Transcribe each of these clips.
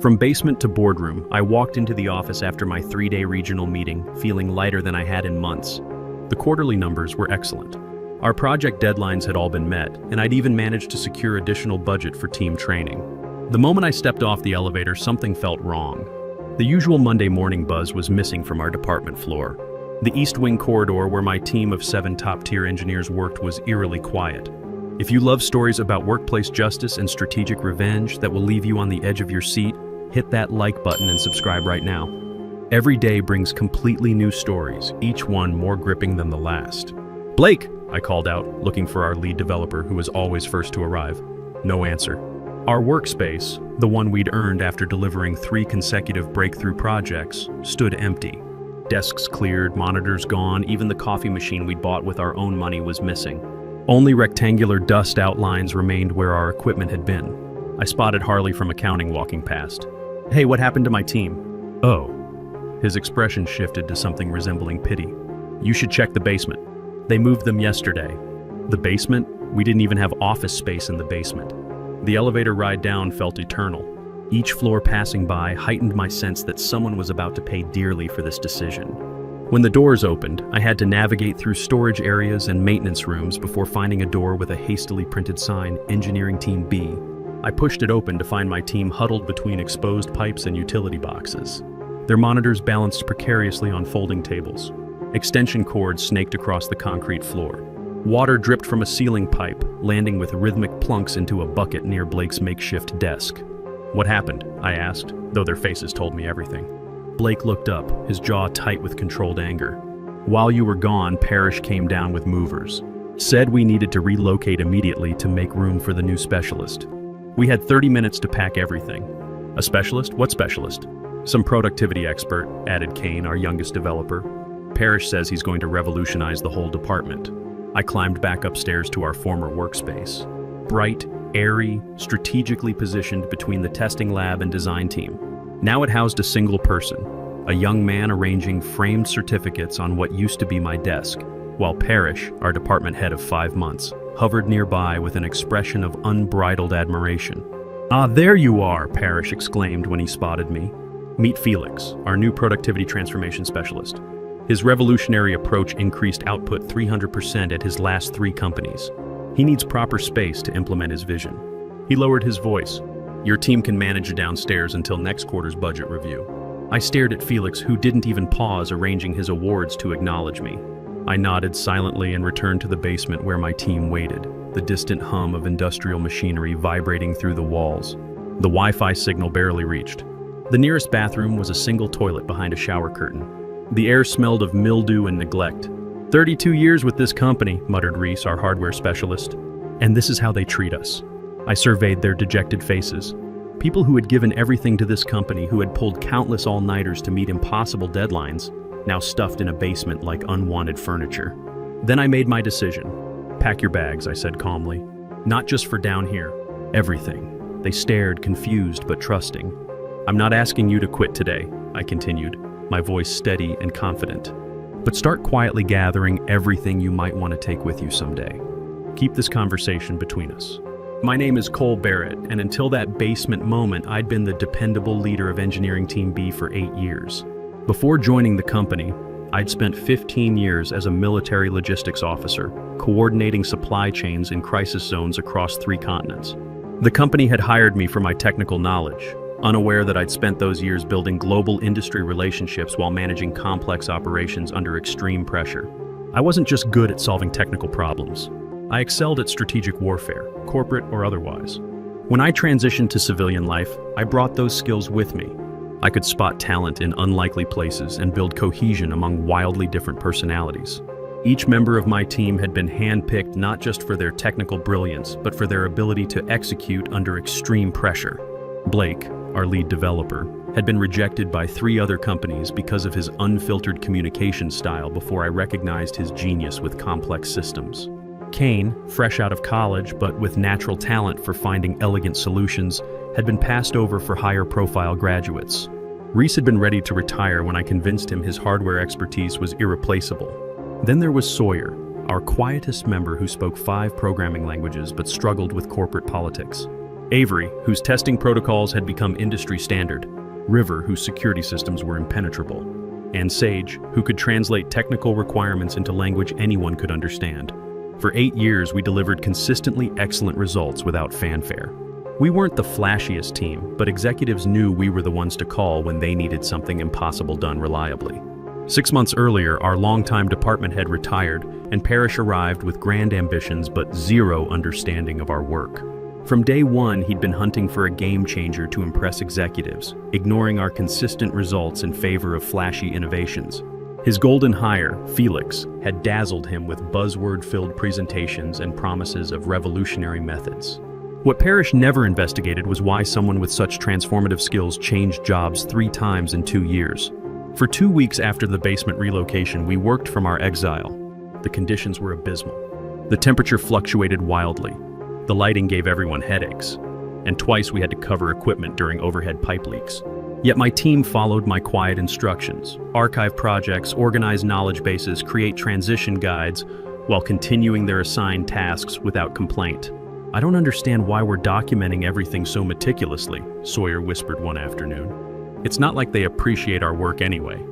From basement to boardroom, I walked into the office after my 3-day regional meeting, feeling lighter than I had in months. The quarterly numbers were excellent. Our project deadlines had all been met, and I'd even managed to secure additional budget for team training. The moment I stepped off the elevator, something felt wrong. The usual Monday morning buzz was missing from our department floor. The East Wing corridor where my team of 7 top-tier engineers worked was eerily quiet. If you love stories about workplace justice and strategic revenge that will leave you on the edge of your seat, hit that like button and subscribe right now. Every day brings completely new stories, each one more gripping than the last. "Blake!" I called out, looking for our lead developer who was always first to arrive. No answer. Our workspace, the one we'd earned after delivering 3 consecutive breakthrough projects, stood empty. Desks cleared, monitors gone, even the coffee machine we'd bought with our own money was missing. Only rectangular dust outlines remained where our equipment had been. I spotted Harley from accounting walking past. "Hey, what happened to my team?" "Oh." His expression shifted to something resembling pity. "You should check the basement. They moved them yesterday." The basement? We didn't even have office space in the basement. The elevator ride down felt eternal. Each floor passing by heightened my sense that someone was about to pay dearly for this decision. When the doors opened, I had to navigate through storage areas and maintenance rooms before finding a door with a hastily printed sign, Engineering Team B. I pushed it open to find my team huddled between exposed pipes and utility boxes. Their monitors balanced precariously on folding tables. Extension cords snaked across the concrete floor. Water dripped from a ceiling pipe, landing with rhythmic plunks into a bucket near Blake's makeshift desk. "What happened?" I asked, though their faces told me everything. Blake looked up, his jaw tight with controlled anger. "While you were gone, Parrish came down with movers. Said we needed to relocate immediately to make room for the new specialist. We had 30 minutes to pack everything." "A specialist? What specialist?" "Some productivity expert," added Kane, our youngest developer. "Parrish says he's going to revolutionize the whole department." I climbed back upstairs to our former workspace. Bright, airy, strategically positioned between the testing lab and design team. Now it housed a single person, a young man arranging framed certificates on what used to be my desk, while Parrish, our department head of 5 months, hovered nearby with an expression of unbridled admiration. "Ah, there you are," Parrish exclaimed when he spotted me. "Meet Felix, our new productivity transformation specialist. His revolutionary approach increased output 300% at his last 3 companies. He needs proper space to implement his vision." He lowered his voice. "Your team can manage downstairs until next quarter's budget review." I stared at Felix, who didn't even pause arranging his awards to acknowledge me. I nodded silently and returned to the basement where my team waited, the distant hum of industrial machinery vibrating through the walls. The Wi-Fi signal barely reached. The nearest bathroom was a single toilet behind a shower curtain. The air smelled of mildew and neglect. 32 years with this company," muttered Reese, our hardware specialist. "And this is how they treat us." I surveyed their dejected faces. People who had given everything to this company, who had pulled countless all-nighters to meet impossible deadlines, now stuffed in a basement like unwanted furniture. Then I made my decision. "Pack your bags," I said calmly. "Not just for down here. Everything." They stared, confused but trusting. "I'm not asking you to quit today," I continued, my voice steady and confident. "But start quietly gathering everything you might want to take with you someday. Keep this conversation between us. My name is Cole Barrett, and until that basement moment, I'd been the dependable leader of Engineering Team B for 8 years. Before joining the company, I'd spent 15 years as a military logistics officer, coordinating supply chains in crisis zones across 3 continents. The company had hired me for my technical knowledge, unaware that I'd spent those years building global industry relationships while managing complex operations under extreme pressure. I wasn't just good at solving technical problems. I excelled at strategic warfare, corporate or otherwise. When I transitioned to civilian life, I brought those skills with me. I could spot talent in unlikely places and build cohesion among wildly different personalities. Each member of my team had been handpicked not just for their technical brilliance, but for their ability to execute under extreme pressure. Blake, our lead developer, had been rejected by 3 other companies because of his unfiltered communication style before I recognized his genius with complex systems. Kane, fresh out of college but with natural talent for finding elegant solutions, had been passed over for higher-profile graduates. Reese had been ready to retire when I convinced him his hardware expertise was irreplaceable. Then there was Sawyer, our quietest member who spoke 5 programming languages but struggled with corporate politics. Avery, whose testing protocols had become industry standard, River, whose security systems were impenetrable, and Sage, who could translate technical requirements into language anyone could understand. For 8 years, we delivered consistently excellent results without fanfare. We weren't the flashiest team, but executives knew we were the ones to call when they needed something impossible done reliably. 6 months earlier, our longtime department head retired, and Parrish arrived with grand ambitions but zero understanding of our work. From day one, he'd been hunting for a game changer to impress executives, ignoring our consistent results in favor of flashy innovations. His golden hire, Felix, had dazzled him with buzzword-filled presentations and promises of revolutionary methods. What Parrish never investigated was why someone with such transformative skills changed jobs 3 times in 2 years. For 2 weeks after the basement relocation, we worked from our exile. The conditions were abysmal. The temperature fluctuated wildly. The lighting gave everyone headaches, and twice we had to cover equipment during overhead pipe leaks. Yet my team followed my quiet instructions: archive projects, organize knowledge bases, create transition guides, while continuing their assigned tasks without complaint. "I don't understand why we're documenting everything so meticulously," Sawyer whispered one afternoon. "It's not like they appreciate our work anyway."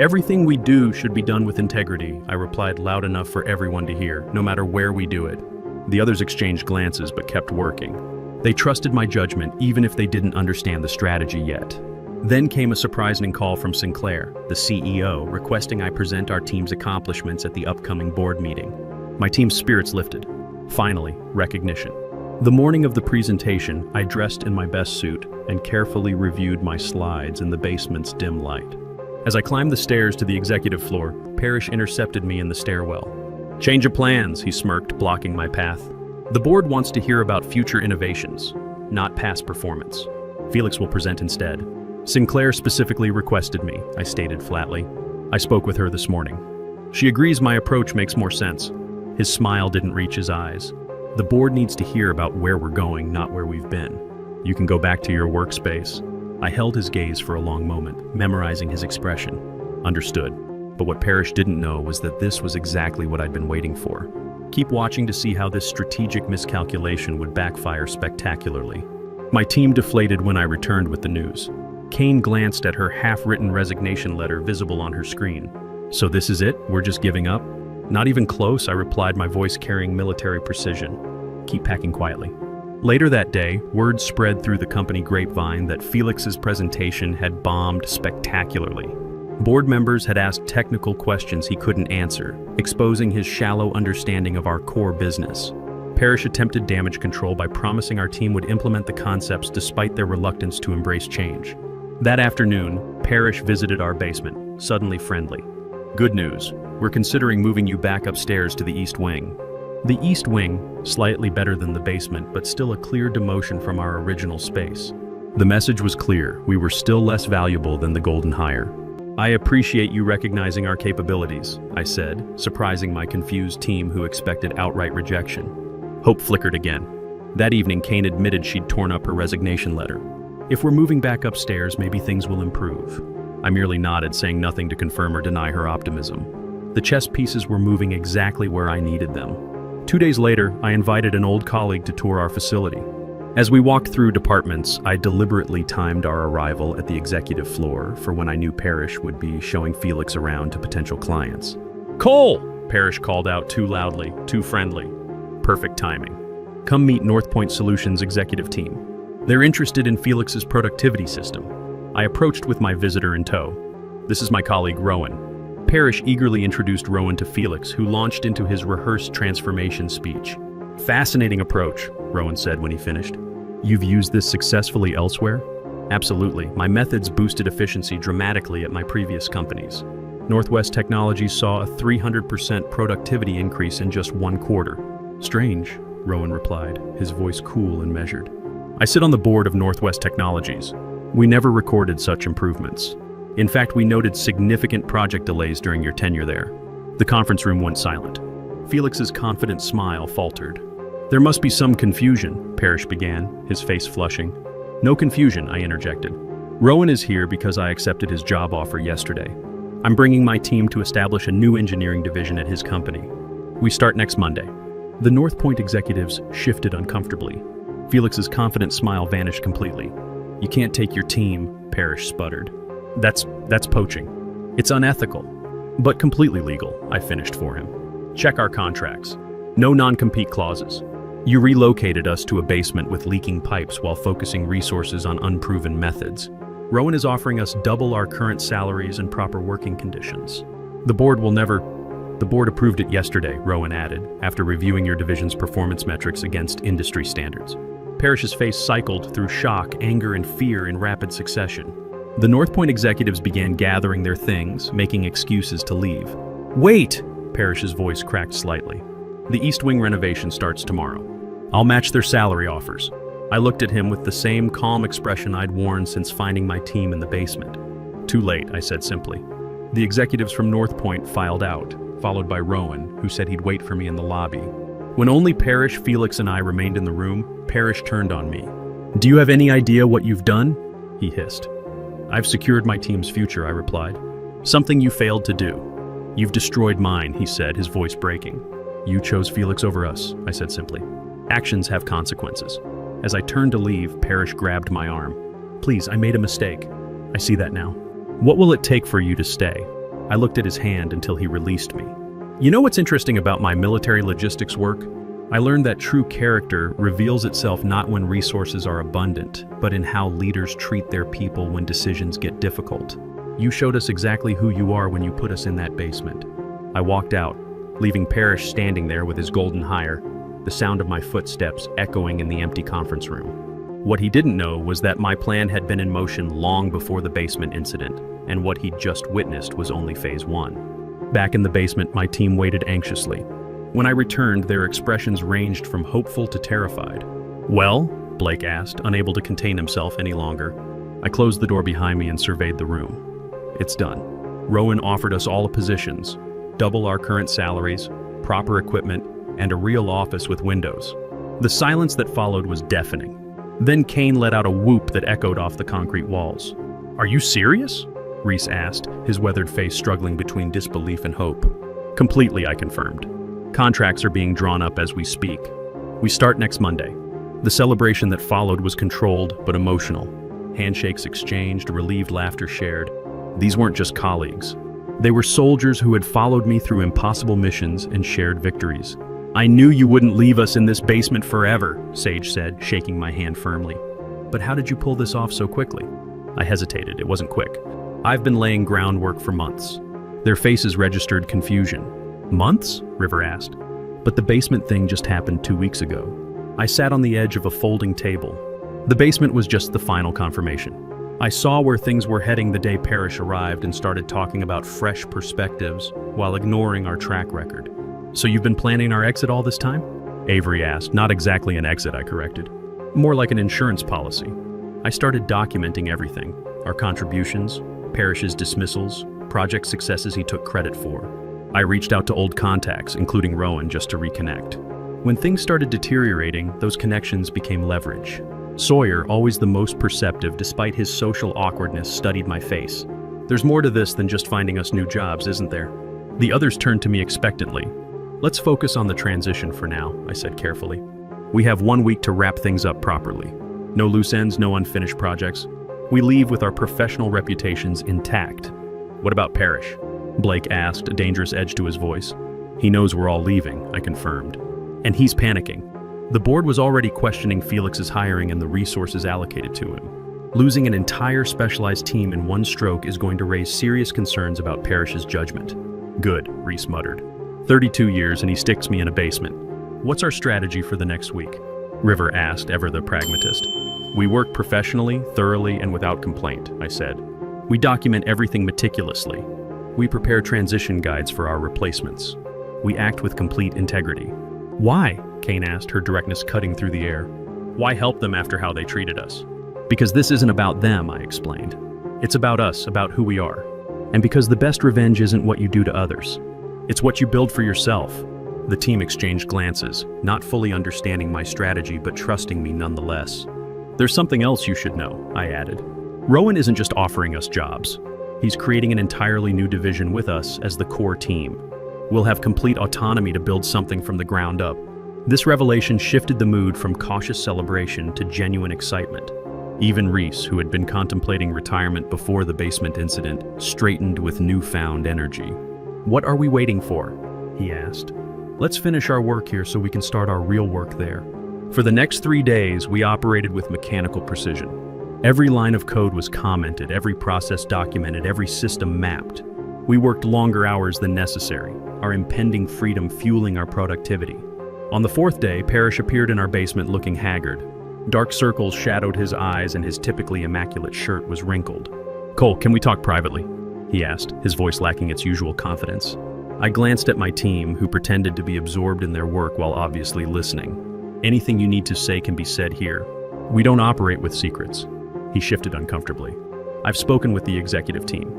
"Everything we do should be done with integrity," I replied loud enough for everyone to hear, no matter where we do it. The others exchanged glances but kept working. They trusted my judgment even if they didn't understand the strategy yet. Then came a surprising call from Sinclair, the CEO, requesting I present our team's accomplishments at the upcoming board meeting. My team's spirits lifted. Finally, recognition. The morning of the presentation, I dressed in my best suit and carefully reviewed my slides in the basement's dim light. As I climbed the stairs to the executive floor, Parrish intercepted me in the stairwell. "Change of plans," he smirked, blocking my path. "The board wants to hear about future innovations, not past performance. Felix will present instead." "Sinclair specifically requested me," I stated flatly. "I spoke with her this morning. She agrees my approach makes more sense." His smile didn't reach his eyes. "The board needs to hear about where we're going, not where we've been. You can go back to your workspace." I held his gaze for a long moment, memorizing his expression. Understood. But what Parrish didn't know was that this was exactly what I'd been waiting for. Keep watching to see how this strategic miscalculation would backfire spectacularly. My team deflated when I returned with the news. Kane glanced at her half-written resignation letter visible on her screen. "So this is it? We're just giving up?" "Not even close," I replied, my voice carrying military precision. "Keep packing quietly." Later that day, word spread through the company grapevine that Felix's presentation had bombed spectacularly. Board members had asked technical questions he couldn't answer, exposing his shallow understanding of our core business. Parrish attempted damage control by promising our team would implement the concepts despite their reluctance to embrace change. That afternoon, Parrish visited our basement, suddenly friendly. "Good news. We're considering moving you back upstairs to the East Wing." The East Wing, slightly better than the basement, but still a clear demotion from our original space. The message was clear: we were still less valuable than the golden hire. "I appreciate you recognizing our capabilities," I said, surprising my confused team who expected outright rejection. Hope flickered again. That evening, Kane admitted she'd torn up her resignation letter. "If we're moving back upstairs, maybe things will improve." I merely nodded, saying nothing to confirm or deny her optimism. The chess pieces were moving exactly where I needed them. 2 days later, I invited an old colleague to tour our facility. As we walked through departments, I deliberately timed our arrival at the executive floor for when I knew Parrish would be showing Felix around to potential clients. "Cole!" Parrish called out too loudly, too friendly. Perfect timing. "Come meet North Point Solutions' executive team. They're interested in Felix's productivity system." I approached with my visitor in tow. "This is my colleague, Rowan." Parrish eagerly introduced Rowan to Felix, who launched into his rehearsed transformation speech. "Fascinating approach," Rowan said when he finished. "You've used this successfully elsewhere?" "Absolutely. My methods boosted efficiency dramatically at my previous companies. Northwest Technologies saw a 300% productivity increase in just 1 quarter. "Strange," Rowan replied, his voice cool and measured. "I sit on the board of Northwest Technologies. We never recorded such improvements. In fact, we noted significant project delays during your tenure there." The conference room went silent. Felix's confident smile faltered. "There must be some confusion," Parrish began, his face flushing. "No confusion," I interjected. "Rowan is here because I accepted his job offer yesterday. I'm bringing my team to establish a new engineering division at his company. We start next Monday." The North Point executives shifted uncomfortably. Felix's confident smile vanished completely. You can't take your team, Parrish sputtered. That's poaching. It's unethical, but completely legal, I finished for him. Check our contracts. No non-compete clauses. You relocated us to a basement with leaking pipes while focusing resources on unproven methods. Rowan is offering us double our current salaries and proper working conditions. The board approved it yesterday, Rowan added, after reviewing your division's performance metrics against industry standards. Parrish's face cycled through shock, anger, and fear in rapid succession. The North Point executives began gathering their things, making excuses to leave. Wait! Parrish's voice cracked slightly. The East Wing renovation starts tomorrow. I'll match their salary offers. I looked at him with the same calm expression I'd worn since finding my team in the basement. Too late, I said simply. The executives from North Point filed out, followed by Rowan, who said he'd wait for me in the lobby. When only Parrish, Felix, and I remained in the room, Parrish turned on me. Do you have any idea what you've done? He hissed. I've secured my team's future, I replied. Something you failed to do. You've destroyed mine, he said, his voice breaking. You chose Felix over us, I said simply. Actions have consequences. As I turned to leave, Parrish grabbed my arm. Please, I made a mistake. I see that now. What will it take for you to stay? I looked at his hand until he released me. You know what's interesting about my military logistics work? I learned that true character reveals itself not when resources are abundant, but in how leaders treat their people when decisions get difficult. You showed us exactly who you are when you put us in that basement. I walked out, leaving Parrish standing there with his golden hire, the sound of my footsteps echoing in the empty conference room. What he didn't know was that my plan had been in motion long before the basement incident, and what he'd just witnessed was only phase 1. Back in the basement, my team waited anxiously. When I returned, their expressions ranged from hopeful to terrified. Well? Blake asked, unable to contain himself any longer. I closed the door behind me and surveyed the room. It's done. Rowan offered us all positions, double our current salaries, proper equipment, and a real office with windows. The silence that followed was deafening. Then Quyen let out a whoop that echoed off the concrete walls. Are you serious? Reese asked, his weathered face struggling between disbelief and hope. Completely, I confirmed. Contracts are being drawn up as we speak. We start next Monday. The celebration that followed was controlled but emotional. Handshakes exchanged, relieved laughter shared. These weren't just colleagues. They were soldiers who had followed me through impossible missions and shared victories. I knew you wouldn't leave us in this basement forever, Sage said, shaking my hand firmly. But how did you pull this off so quickly? I hesitated. It wasn't quick. I've been laying groundwork for months. Their faces registered confusion. Months? River asked. But the basement thing just happened 2 weeks ago. I sat on the edge of a folding table. The basement was just the final confirmation. I saw where things were heading the day Parrish arrived and started talking about fresh perspectives while ignoring our track record. So you've been planning our exit all this time? Avery asked. Not exactly an exit, I corrected. More like an insurance policy. I started documenting everything. Our contributions, Parrish's dismissals, project successes he took credit for. I reached out to old contacts, including Rowan, just to reconnect. When things started deteriorating, those connections became leverage. Sawyer, always the most perceptive despite his social awkwardness, studied my face. There's more to this than just finding us new jobs, isn't there? The others turned to me expectantly. Let's focus on the transition for now, I said carefully. We have 1 week to wrap things up properly. No loose ends, no unfinished projects. We leave with our professional reputations intact. What about Parrish? Blake asked, a dangerous edge to his voice. He knows we're all leaving, I confirmed. And he's panicking. The board was already questioning Felix's hiring and the resources allocated to him. Losing an entire specialized team in one stroke is going to raise serious concerns about Parrish's judgment. Good, Reese muttered. 32 years and he sticks me in a basement. What's our strategy for the next week? River asked, ever the pragmatist. We work professionally, thoroughly, and without complaint, I said. We document everything meticulously. We prepare transition guides for our replacements. We act with complete integrity. Why? Quyen asked, her directness cutting through the air. Why help them after how they treated us? Because this isn't about them, I explained. It's about us, about who we are. And because the best revenge isn't what you do to others. It's what you build for yourself. The team exchanged glances, not fully understanding my strategy but trusting me nonetheless. There's something else you should know, I added. Rowan isn't just offering us jobs. He's creating an entirely new division with us as the core team. We'll have complete autonomy to build something from the ground up. This revelation shifted the mood from cautious celebration to genuine excitement. Even Reese, who had been contemplating retirement before the basement incident, straightened with newfound energy. "What are we waiting for?" he asked. "Let's finish our work here so we can start our real work there." For the next 3 days, we operated with mechanical precision. Every line of code was commented, every process documented, every system mapped. We worked longer hours than necessary, our impending freedom fueling our productivity. On the 4th day, Parrish appeared in our basement looking haggard. Dark circles shadowed his eyes and his typically immaculate shirt was wrinkled. "Cole, can we talk privately?" he asked, his voice lacking its usual confidence. I glanced at my team, who pretended to be absorbed in their work while obviously listening. "Anything you need to say can be said here. We don't operate with secrets." He shifted uncomfortably. "I've spoken with the executive team.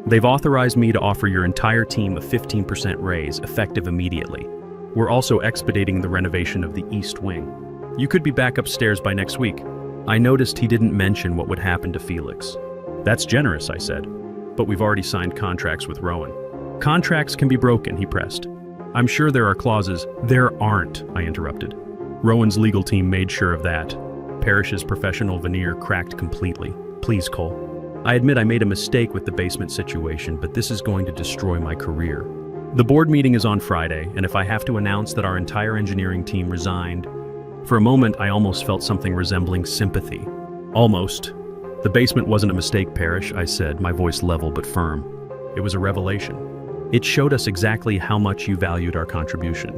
They've authorized me to offer your entire team a 15% raise, effective immediately. We're also expediting the renovation of the East Wing. You could be back upstairs by next week." I noticed he didn't mention what would happen to Felix. "That's generous," I said, "but we've already signed contracts with Rowan." "Contracts can be broken," he pressed. "I'm sure there are clauses." "There aren't," I interrupted. Rowan's legal team made sure of that. Parrish's professional veneer cracked completely. "Please, Cole. I admit I made a mistake with the basement situation, but this is going to destroy my career. The board meeting is on Friday, and if I have to announce that our entire engineering team resigned..." For a moment, I almost felt something resembling sympathy. "Almost. The basement wasn't a mistake, Parrish," I said, my voice level but firm. "It was a revelation. It showed us exactly how much you valued our contribution.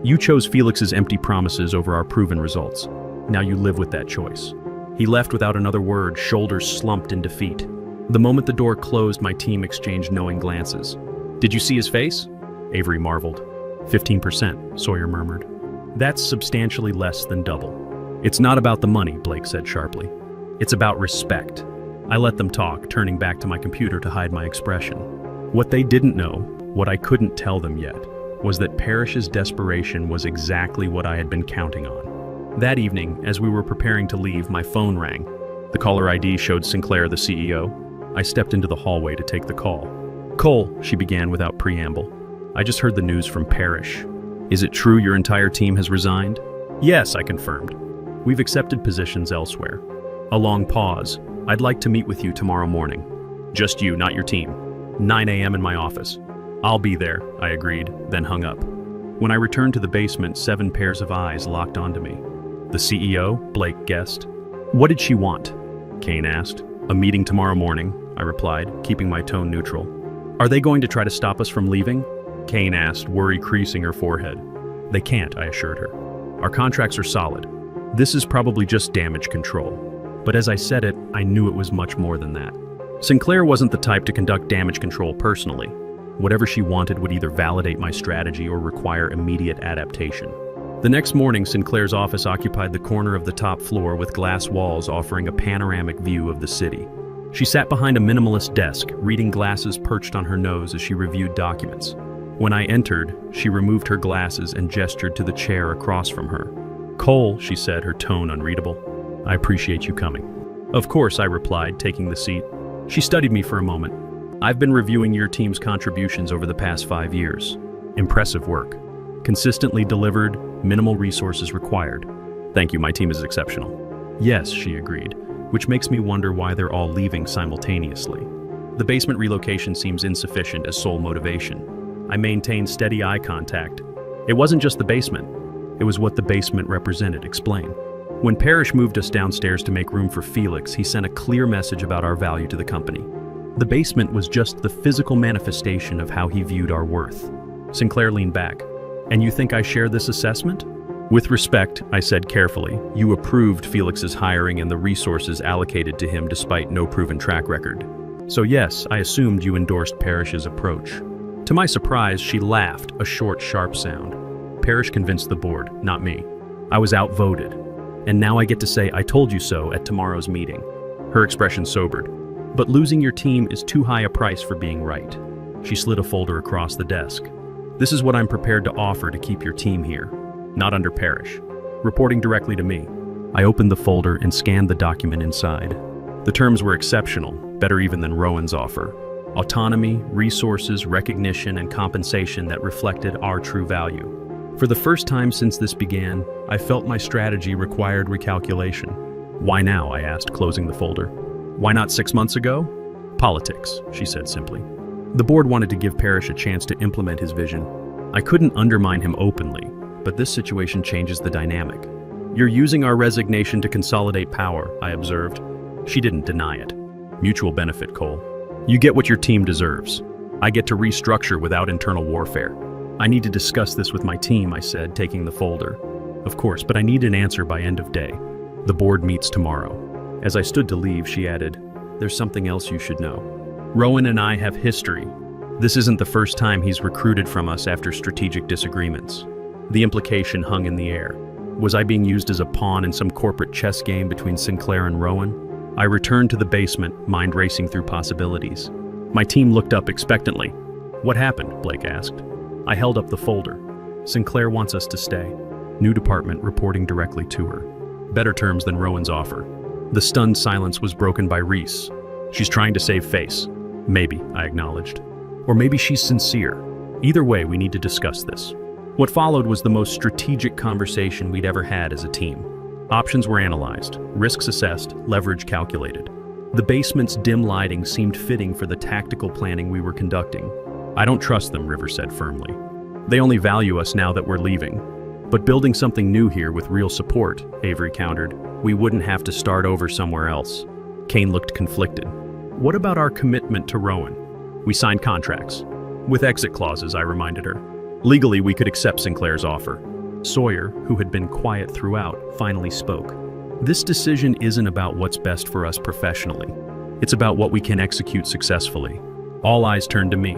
You chose Felix's empty promises over our proven results. Now you live with that choice." He left without another word, shoulders slumped in defeat. The moment the door closed, my team exchanged knowing glances. "Did you see his face?" Avery marveled. 15%, Sawyer murmured. "That's substantially less than double." "It's not about the money," Blake said sharply. "It's about respect." I let them talk, turning back to my computer to hide my expression. What they didn't know, what I couldn't tell them yet, was that Parrish's desperation was exactly what I had been counting on. That evening, as we were preparing to leave, my phone rang. The caller ID showed Sinclair, the CEO. I stepped into the hallway to take the call. "Cole," she began without preamble. "I just heard the news from Parrish. Is it true your entire team has resigned?" "Yes," I confirmed. "We've accepted positions elsewhere." A long pause. "I'd like to meet with you tomorrow morning." "Just you, not your team." 9 a.m. in my office. "I'll be there," I agreed, then hung up. When I returned to the basement, 7 pairs of eyes locked onto me. "The CEO?" Blake guessed. "What did she want?" Quyen asked. "A meeting tomorrow morning," I replied, keeping my tone neutral. "Are they going to try to stop us from leaving?" Quyen asked, worry creasing her forehead. "They can't," I assured her. "Our contracts are solid. This is probably just damage control." But as I said it, I knew it was much more than that. Sinclair wasn't the type to conduct damage control personally. Whatever she wanted would either validate my strategy or require immediate adaptation. The next morning, Sinclair's office occupied the corner of the top floor with glass walls offering a panoramic view of the city. She sat behind a minimalist desk, reading glasses perched on her nose as she reviewed documents. When I entered, she removed her glasses and gestured to the chair across from her. "Cole," she said, her tone unreadable. "I appreciate you coming." "Of course," I replied, taking the seat. She studied me for a moment. "I've been reviewing your team's contributions over the past 5 years. Impressive work. Consistently delivered, minimal resources required. Thank you, my team is exceptional." "Yes," she agreed, which makes me wonder why they're all leaving simultaneously. The basement relocation seems insufficient as sole motivation. I maintained steady eye contact. It wasn't just the basement. It was what the basement represented. Explain. When Parrish moved us downstairs to make room for Felix, he sent a clear message about our value to the company. The basement was just the physical manifestation of how he viewed our worth. Sinclair leaned back. "And you think I share this assessment?" "With respect," I said carefully, "you approved Felix's hiring and the resources allocated to him despite no proven track record. So yes, I assumed you endorsed Parrish's approach." To my surprise, she laughed, a short, sharp sound. "Parrish convinced the board, not me. I was outvoted. And now I get to say I told you so at tomorrow's meeting." Her expression sobered. "But losing your team is too high a price for being right." She slid a folder across the desk. "This is what I'm prepared to offer to keep your team here. Not under Parrish. Reporting directly to me." I opened the folder and scanned the document inside. The terms were exceptional, better even than Rowan's offer. Autonomy, resources, recognition, and compensation that reflected our true value. For the first time since this began, I felt my strategy required recalculation. Why now? I asked, closing the folder. Why not 6 months ago? Politics, she said simply. The board wanted to give Parrish a chance to implement his vision. I couldn't undermine him openly, but this situation changes the dynamic. You're using our resignation to consolidate power, I observed. She didn't deny it. Mutual benefit, Cole. You get what your team deserves. I get to restructure without internal warfare. I need to discuss this with my team, I said, taking the folder. Of course, but I need an answer by end of day. The board meets tomorrow. As I stood to leave, she added, there's something else you should know. Rowan and I have history. This isn't the first time he's recruited from us after strategic disagreements. The implication hung in the air. Was I being used as a pawn in some corporate chess game between Sinclair and Rowan? I returned to the basement, mind racing through possibilities. My team looked up expectantly. What happened? Blake asked. I held up the folder. Sinclair wants us to stay. New department reporting directly to her. Better terms than Rowan's offer. The stunned silence was broken by Reese. She's trying to save face. Maybe, I acknowledged. Or maybe she's sincere. Either way, we need to discuss this. What followed was the most strategic conversation we'd ever had as a team. Options were analyzed, risks assessed, leverage calculated. The basement's dim lighting seemed fitting for the tactical planning we were conducting. I don't trust them, River said firmly. They only value us now that we're leaving. But building something new here with real support, Avery countered, we wouldn't have to start over somewhere else. Kane looked conflicted. What about our commitment to Rowan? We signed contracts. With exit clauses, I reminded her. Legally, we could accept Sinclair's offer. Sawyer, who had been quiet throughout, finally spoke. This decision isn't about what's best for us professionally. It's about what we can execute successfully. All eyes turned to me.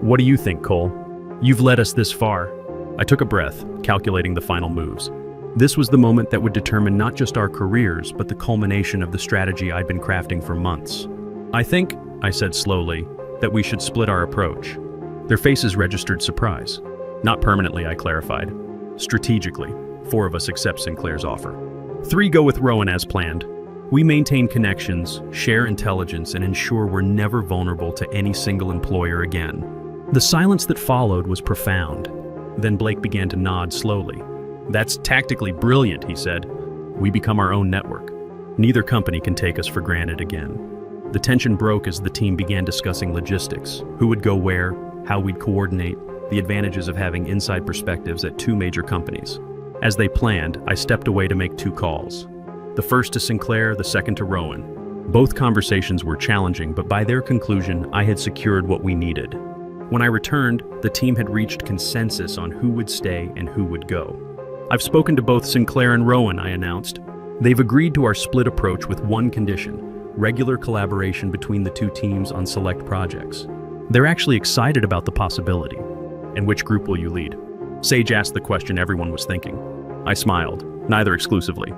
What do you think, Cole? You've led us this far. I took a breath, calculating the final moves. This was the moment that would determine not just our careers, but the culmination of the strategy I'd been crafting for months. I think, I said slowly, that we should split our approach. Their faces registered surprise. Not permanently, I clarified. Strategically, 4 of us accept Sinclair's offer. 3 go with Rowan as planned. We maintain connections, share intelligence, and ensure we're never vulnerable to any single employer again. The silence that followed was profound. Then Blake began to nod slowly. That's tactically brilliant, he said. We become our own network. Neither company can take us for granted again. The tension broke as the team began discussing logistics, who would go where, how we'd coordinate, the advantages of having inside perspectives at 2 major companies. As they planned, I stepped away to make 2 calls. The first to Sinclair, the second to Rowan. Both conversations were challenging, but by their conclusion, I had secured what we needed. When I returned, the team had reached consensus on who would stay and who would go. I've spoken to both Sinclair and Rowan, I announced. They've agreed to our split approach with one condition: regular collaboration between the 2 teams on select projects. They're actually excited about the possibility. And which group will you lead? Sage asked the question everyone was thinking. I smiled, neither exclusively.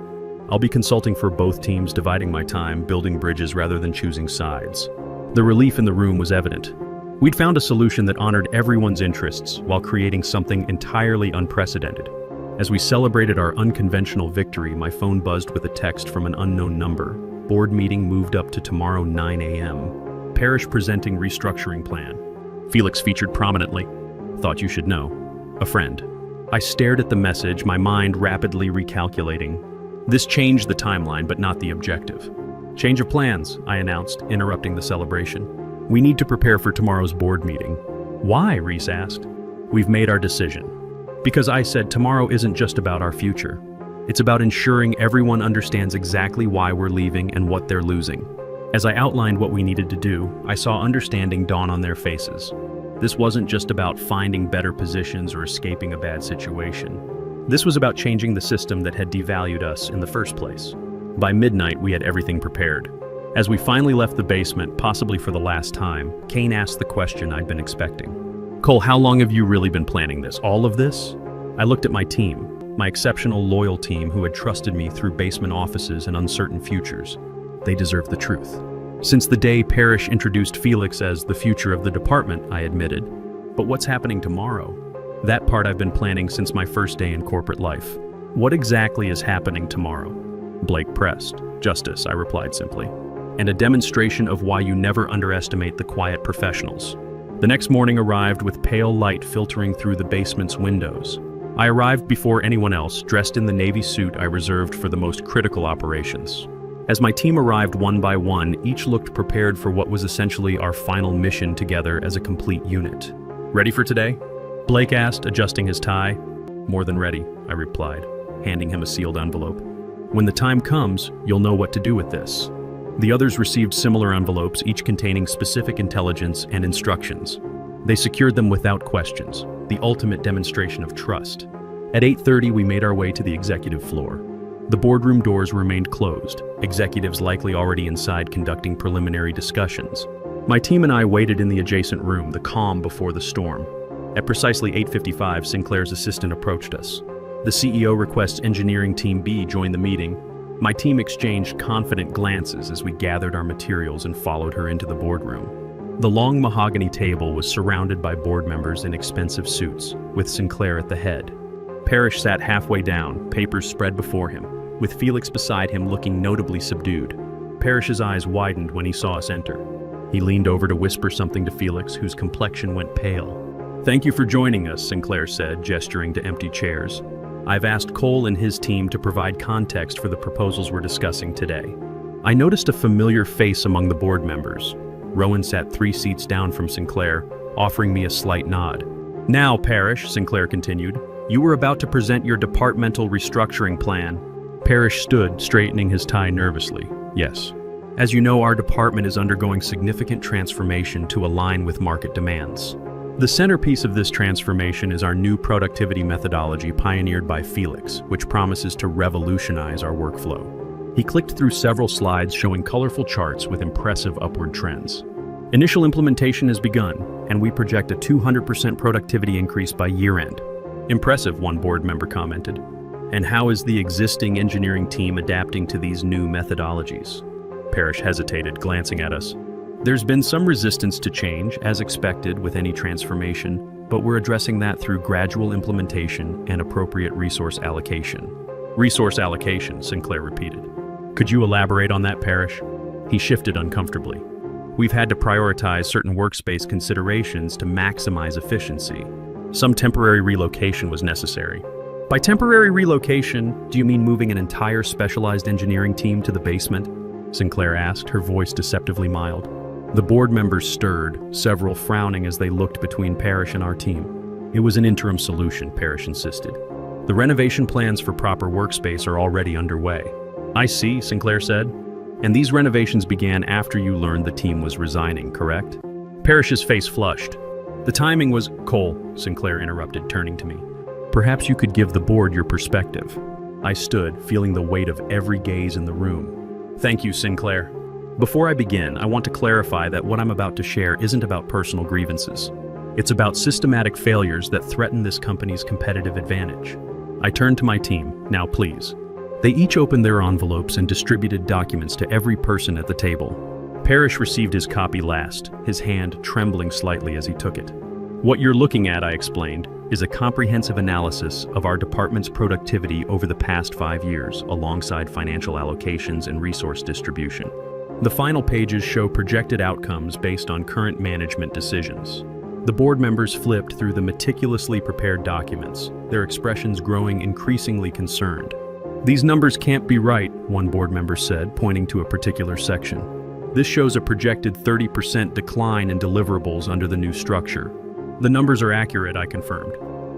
I'll be consulting for both teams, dividing my time, building bridges rather than choosing sides. The relief in the room was evident. We'd found a solution that honored everyone's interests while creating something entirely unprecedented. As we celebrated our unconventional victory, my phone buzzed with a text from an unknown number. Board meeting moved up to tomorrow 9 a.m. Parrish presenting restructuring plan. Felix featured prominently. Thought you should know. A friend. I stared at the message, my mind rapidly recalculating. This changed the timeline, but not the objective. Change of plans, I announced, interrupting the celebration. We need to prepare for tomorrow's board meeting. Why? Reese asked. We've made our decision. Because I said tomorrow isn't just about our future. It's about ensuring everyone understands exactly why we're leaving and what they're losing. As I outlined what we needed to do, I saw understanding dawn on their faces. This wasn't just about finding better positions or escaping a bad situation. This was about changing the system that had devalued us in the first place. By midnight, we had everything prepared. As we finally left the basement, possibly for the last time, Kane asked the question I'd been expecting. Cole, how long have you really been planning this? All of this? I looked at my team, my exceptional loyal team who had trusted me through basement offices and uncertain futures. They deserve the truth. Since the day Parrish introduced Felix as the future of the department, I admitted. But what's happening tomorrow? That part I've been planning since my first day in corporate life. What exactly is happening tomorrow? Blake pressed. Justice, I replied simply. And a demonstration of why you never underestimate the quiet professionals. The next morning arrived with pale light filtering through the basement's windows. I arrived before anyone else, dressed in the navy suit I reserved for the most critical operations. As my team arrived one by one, each looked prepared for what was essentially our final mission together as a complete unit. "Ready for today?" Blake asked, adjusting his tie. "More than ready," I replied, handing him a sealed envelope. "When the time comes, you'll know what to do with this." The others received similar envelopes, each containing specific intelligence and instructions. They secured them without questions, the ultimate demonstration of trust. At 8:30, we made our way to the executive floor. The boardroom doors remained closed, executives likely already inside conducting preliminary discussions. My team and I waited in the adjacent room, the calm before the storm. At precisely 8:55, Sinclair's assistant approached us. "The CEO requests Engineering Team B join the meeting." My team exchanged confident glances as we gathered our materials and followed her into the boardroom. The long mahogany table was surrounded by board members in expensive suits, with Sinclair at the head. Parrish sat halfway down, papers spread before him, with Felix beside him looking notably subdued. Parrish's eyes widened when he saw us enter. He leaned over to whisper something to Felix, whose complexion went pale. "Thank you for joining us," Sinclair said, gesturing to empty chairs. "I've asked Cole and his team to provide context for the proposals we're discussing today." I noticed a familiar face among the board members. Rowan sat 3 seats down from Sinclair, offering me a slight nod. "Now, Parrish," Sinclair continued, "you were about to present your departmental restructuring plan." Parrish stood, straightening his tie nervously. "Yes. As you know, our department is undergoing significant transformation to align with market demands. The centerpiece of this transformation is our new productivity methodology pioneered by Felix, which promises to revolutionize our workflow." He clicked through several slides showing colorful charts with impressive upward trends. "Initial implementation has begun, and we project a 200% productivity increase by year-end." "Impressive," one board member commented. "And how is the existing engineering team adapting to these new methodologies?" Parrish hesitated, glancing at us. "There's been some resistance to change, as expected with any transformation, but we're addressing that through gradual implementation and appropriate resource allocation." "Resource allocation," Sinclair repeated. "Could you elaborate on that, Parrish?" He shifted uncomfortably. "We've had to prioritize certain workspace considerations to maximize efficiency. Some temporary relocation was necessary." "By temporary relocation, do you mean moving an entire specialized engineering team to the basement?" Sinclair asked, her voice deceptively mild. The board members stirred, several frowning as they looked between Parrish and our team. "It was an interim solution," Parrish insisted. "The renovation plans for proper workspace are already underway." "I see," Sinclair said. "And these renovations began after you learned the team was resigning, correct?" Parrish's face flushed. "The timing was—" "Cole," Sinclair interrupted, turning to me. "Perhaps you could give the board your perspective." I stood, feeling the weight of every gaze in the room. "Thank you, Sinclair. Before I begin, I want to clarify that what I'm about to share isn't about personal grievances. It's about systematic failures that threaten this company's competitive advantage." I turned to my team. "Now, please." They each opened their envelopes and distributed documents to every person at the table. Parrish received his copy last, his hand trembling slightly as he took it. "What you're looking at," I explained, "is a comprehensive analysis of our department's productivity over the past 5 years, alongside financial allocations and resource distribution. The final pages show projected outcomes based on current management decisions." The board members flipped through the meticulously prepared documents, their expressions growing increasingly concerned. "These numbers can't be right," one board member said, pointing to a particular section. "This shows a projected 30% decline in deliverables under the new structure." "The numbers are accurate," I confirmed.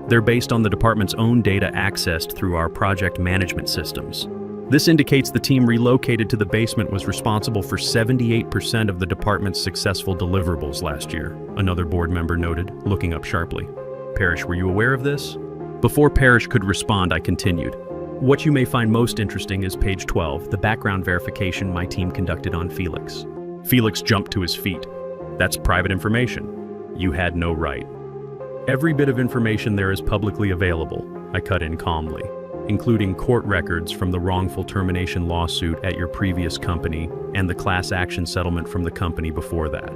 "They're based on the department's own data accessed through our project management systems. This indicates the team relocated to the basement was responsible for 78% of the department's successful deliverables last year," another board member noted, looking up sharply. "Parrish, were you aware of this?" Before Parrish could respond, I continued. "What you may find most interesting is page 12, the background verification my team conducted on Felix." Felix jumped to his feet. "That's private information. You had no right." "Every bit of information there is publicly available," I cut in calmly, "including court records from the wrongful termination lawsuit at your previous company and the class action settlement from the company before that."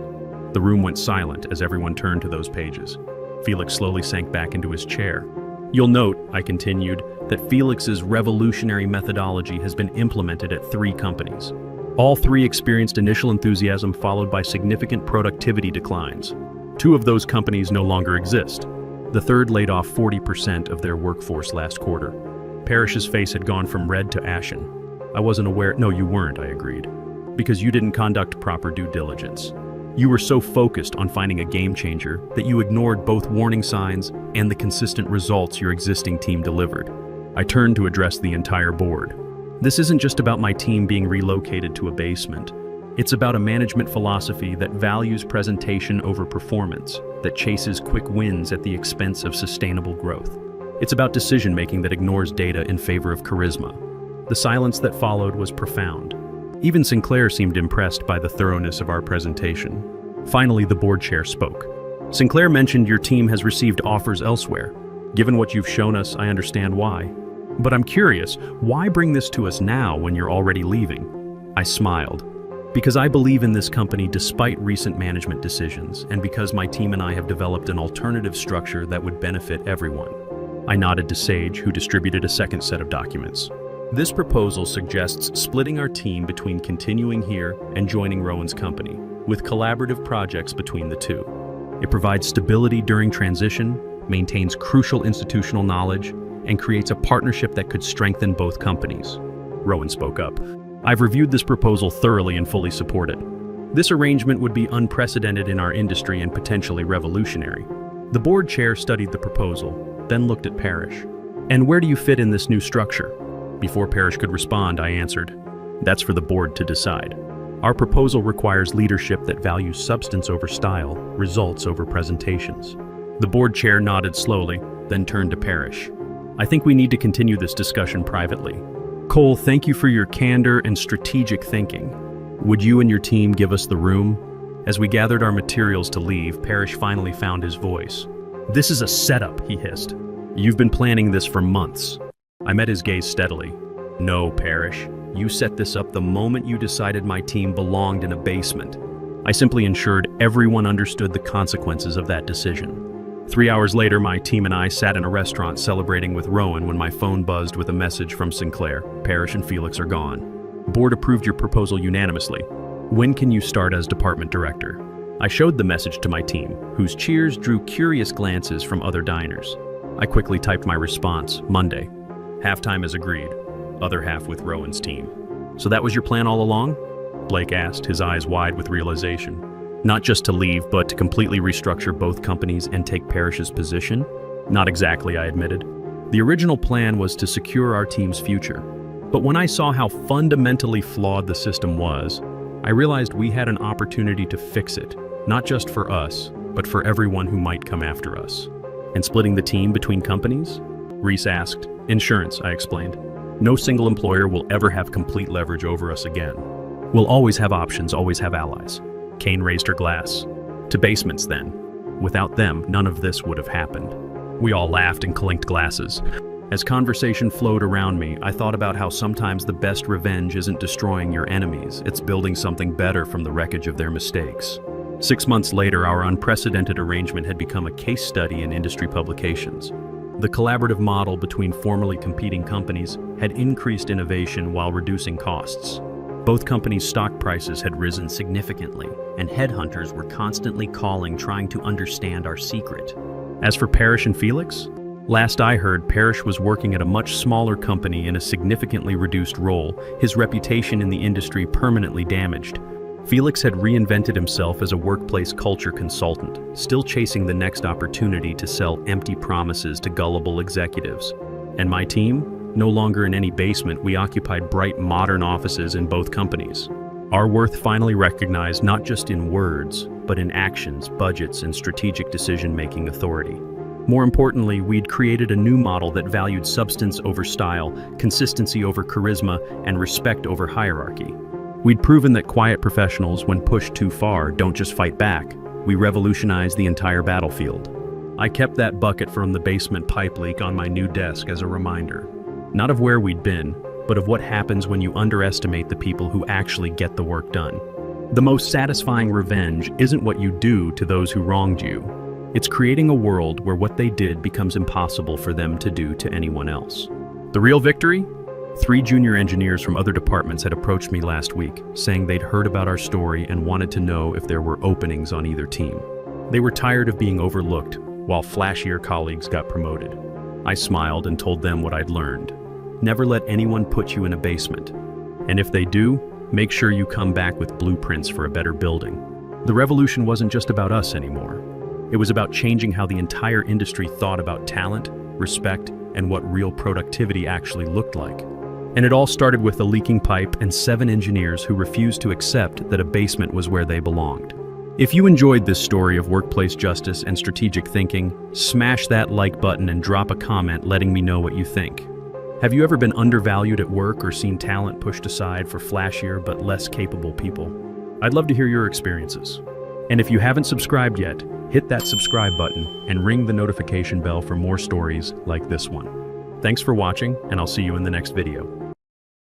The room went silent as everyone turned to those pages. Felix slowly sank back into his chair. "You'll note," I continued, "that Felix's revolutionary methodology has been implemented at 3 companies. All 3 experienced initial enthusiasm followed by significant productivity declines. 2 of those companies no longer exist. The third laid off 40% of their workforce last quarter. Parrish's face had gone from red to ashen. I wasn't aware. No, you weren't, I agreed. Because you didn't conduct proper due diligence. You were so focused on finding a game changer that you ignored both warning signs and the consistent results your existing team delivered. I turned to address the entire board. This isn't just about my team being relocated to a basement. It's about a management philosophy that values presentation over performance, that chases quick wins at the expense of sustainable growth. It's about decision-making that ignores data in favor of charisma. The silence that followed was profound. Even Sinclair seemed impressed by the thoroughness of our presentation. Finally, the board chair spoke. Sinclair mentioned your team has received offers elsewhere. Given what you've shown us, I understand why. But I'm curious, why bring this to us now when you're already leaving? I smiled. Because I believe in this company despite recent management decisions, and because my team and I have developed an alternative structure that would benefit everyone. I nodded to Sage, who distributed a second set of documents. This proposal suggests splitting our team between continuing here and joining Rowan's company, with collaborative projects between the two. It provides stability during transition, maintains crucial institutional knowledge, and creates a partnership that could strengthen both companies. Rowan spoke up. I've reviewed this proposal thoroughly and fully support it. This arrangement would be unprecedented in our industry and potentially revolutionary. The board chair studied the proposal, then looked at Parrish. And where do you fit in this new structure? Before Parrish could respond, I answered, that's for the board to decide. Our proposal requires leadership that values substance over style, results over presentations. The board chair nodded slowly, then turned to Parrish. I think we need to continue this discussion privately. Cole, thank you for your candor and strategic thinking. Would you and your team give us the room? As we gathered our materials to leave, Parrish finally found his voice. This is a setup, he hissed. You've been planning this for months. I met his gaze steadily. No, Parrish. You set this up the moment you decided my team belonged in a basement. I simply ensured everyone understood the consequences of that decision. 3 hours later, my team and I sat in a restaurant celebrating with Rowan when my phone buzzed with a message from Sinclair. Parrish and Felix are gone. Board approved your proposal unanimously. When can you start as department director? I showed the message to my team, whose cheers drew curious glances from other diners. I quickly typed my response, Monday. Halftime as agreed, other half with Rowan's team. So that was your plan all along? Blake asked, his eyes wide with realization. Not just to leave, but to completely restructure both companies and take Parrish's position? Not exactly, I admitted. The original plan was to secure our team's future. But when I saw how fundamentally flawed the system was, I realized we had an opportunity to fix it, not just for us, but for everyone who might come after us. And splitting the team between companies? Reese asked. Insurance, I explained. No single employer will ever have complete leverage over us again. We'll always have options, always have allies. Kane raised her glass. To basements, then. Without them, none of this would have happened. We all laughed and clinked glasses. As conversation flowed around me, I thought about how sometimes the best revenge isn't destroying your enemies, it's building something better from the wreckage of their mistakes. 6 months later, our unprecedented arrangement had become a case study in industry publications. The collaborative model between formerly competing companies had increased innovation while reducing costs. Both companies' stock prices had risen significantly, and headhunters were constantly calling, trying to understand our secret. As for Parrish and Felix, last I heard, Parrish was working at a much smaller company in a significantly reduced role, his reputation in the industry permanently damaged. Felix had reinvented himself as a workplace culture consultant, still chasing the next opportunity to sell empty promises to gullible executives. And my team? No longer in any basement, we occupied bright, modern offices in both companies. Our worth finally recognized not just in words, but in actions, budgets, and strategic decision-making authority. More importantly, we'd created a new model that valued substance over style, consistency over charisma, and respect over hierarchy. We'd proven that quiet professionals, when pushed too far, don't just fight back. We revolutionized the entire battlefield. I kept that bucket from the basement pipe leak on my new desk as a reminder. Not of where we'd been, but of what happens when you underestimate the people who actually get the work done. The most satisfying revenge isn't what you do to those who wronged you. It's creating a world where what they did becomes impossible for them to do to anyone else. The real victory? 3 junior engineers from other departments had approached me last week, saying they'd heard about our story and wanted to know if there were openings on either team. They were tired of being overlooked, while flashier colleagues got promoted. I smiled and told them what I'd learned. Never let anyone put you in a basement. And if they do, make sure you come back with blueprints for a better building. The revolution wasn't just about us anymore. It was about changing how the entire industry thought about talent, respect, and what real productivity actually looked like. And it all started with a leaking pipe and 7 engineers who refused to accept that a basement was where they belonged. If you enjoyed this story of workplace justice and strategic thinking, smash that like button and drop a comment letting me know what you think. Have you ever been undervalued at work or seen talent pushed aside for flashier but less capable people? I'd love to hear your experiences. And if you haven't subscribed yet, hit that subscribe button and ring the notification bell for more stories like this one. Thanks for watching, and I'll see you in the next video.